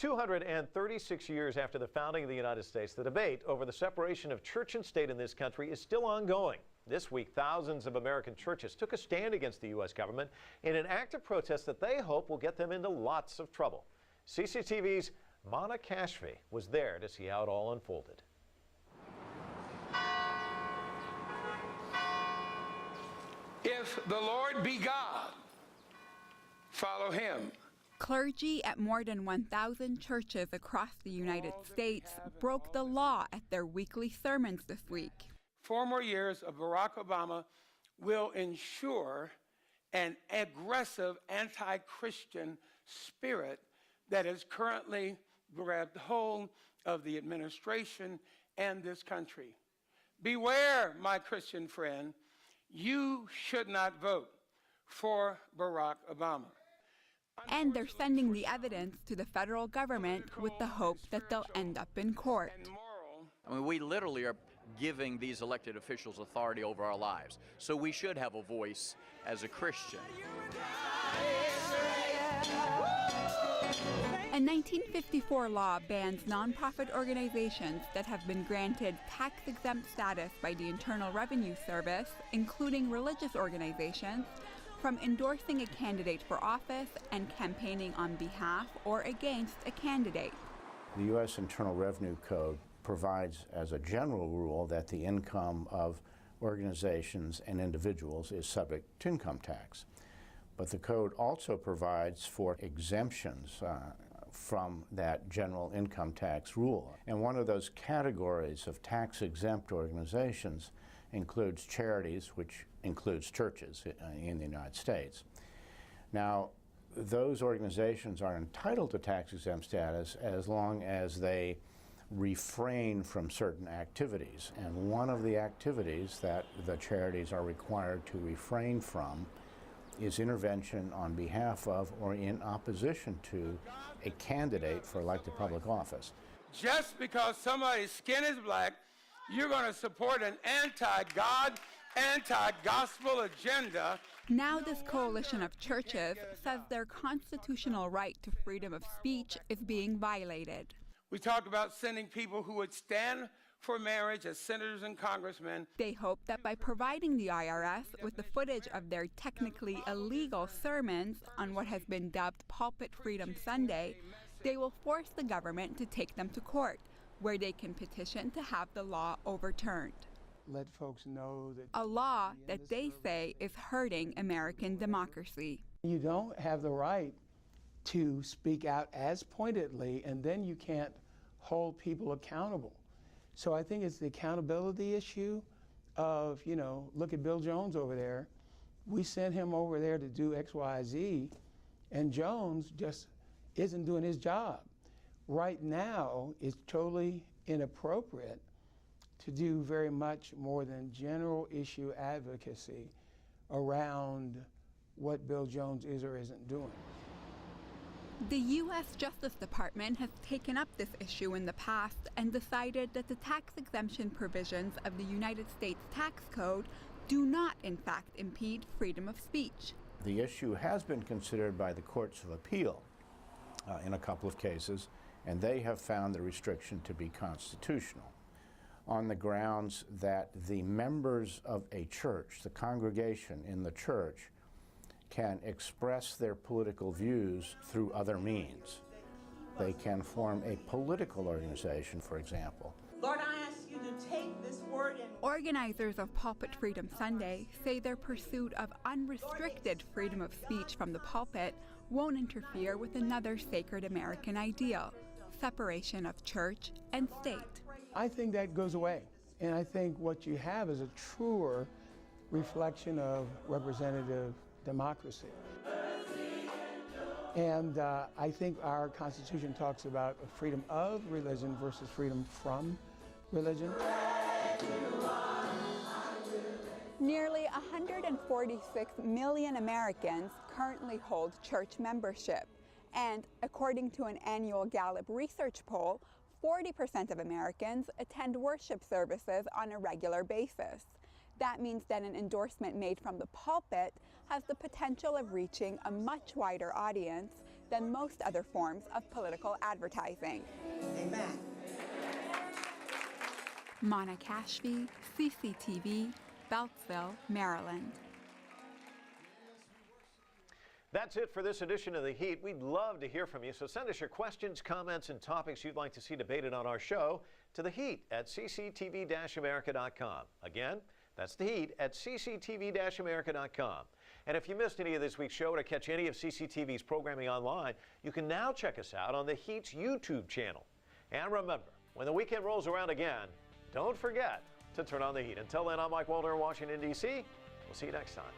236 years after the founding of the United States, the debate over the separation of church and state in this country is still ongoing. This week, thousands of American churches took a stand against the U.S. government in an act of protest that they hope will get them into lots of trouble. CCTV's Monna Kashfi was there to see how it all unfolded. If the Lord be God, follow him. Clergy at more than 1,000 churches across the United States broke the law at their weekly sermons this week. 4 more years of Barack Obama will ensure an aggressive anti-Christian spirit that has currently grabbed hold of the administration and this country. Beware, my Christian friend, you should not vote for Barack Obama. And they're sending the evidence to the federal government with the hope that they'll end up in court. I mean, we literally are giving these elected officials authority over our lives. So we should have a voice as a Christian. A 1954 law bans nonprofit organizations that have been granted tax-exempt status by the Internal Revenue Service, including religious organizations, from endorsing a candidate for office and campaigning on behalf or against a candidate. The U.S. Internal Revenue Code provides as a general rule that the income of organizations and individuals is subject to income tax. But the code also provides for exemptions from that general income tax rule. And one of those categories of tax-exempt organizations includes charities, which includes churches in the United States. Now, those organizations are entitled to tax-exempt status as long as they refrain from certain activities. And one of the activities that the charities are required to refrain from is intervention on behalf of or in opposition to a candidate for elected public office. Just because somebody's skin is black, you're going to support an anti-God, anti-gospel agenda. Now this coalition of churches says their constitutional right to freedom of speech is being violated. We talked about sending people who would stand for marriage as senators and congressmen. They hope that by providing the IRS with the footage of their technically illegal sermons on what has been dubbed Pulpit Freedom Sunday, they will force the government to take them to court, where they can petition to have the law overturned. Let folks know that a law that they say is hurting American democracy. You don't have the right to speak out as pointedly, and then you can't hold people accountable. So I think it's the accountability issue of, look at Bill Jones over there. We sent him over there to do X, Y, Z, and Jones just isn't doing his job. Right now, it's totally inappropriate to do very much more than general issue advocacy around what Bill Jones is or isn't doing. The U.S. Justice Department has taken up this issue in the past and decided that the tax exemption provisions of the United States tax code do not, in fact, impede freedom of speech. The issue has been considered by the courts of appeal in a couple of cases, and they have found the restriction to be constitutional on the grounds that the members of a church, the congregation in the church, can express their political views through other means. They can form a political organization, for example. Lord, I ask you to take this word and... Organizers of Pulpit Freedom Sunday say their pursuit of unrestricted freedom of speech from the pulpit won't interfere with another sacred American ideal, separation of church and state. I think that goes away, and I think what you have is a truer reflection of representative democracy. And I think our Constitution talks about freedom of religion versus freedom from religion. Nearly 146 million Americans currently hold church membership. And according to an annual Gallup research poll, 40% of Americans attend worship services on a regular basis. That means that an endorsement made from the pulpit has the potential of reaching a much wider audience than most other forms of political advertising. Amen. Monna Kashfi, CCTV, Beltsville, Maryland. That's it for this edition of The Heat. We'd love to hear from you, so send us your questions, comments, and topics you'd like to see debated on our show to theheat@cctv-america.com. Again, that's theheat@cctv-america.com. And if you missed any of this week's show or to catch any of CCTV's programming online, you can now check us out on The Heat's YouTube channel. And remember, when the weekend rolls around again, don't forget to turn on The Heat. Until then, I'm Mike Walter in Washington, D.C. We'll see you next time.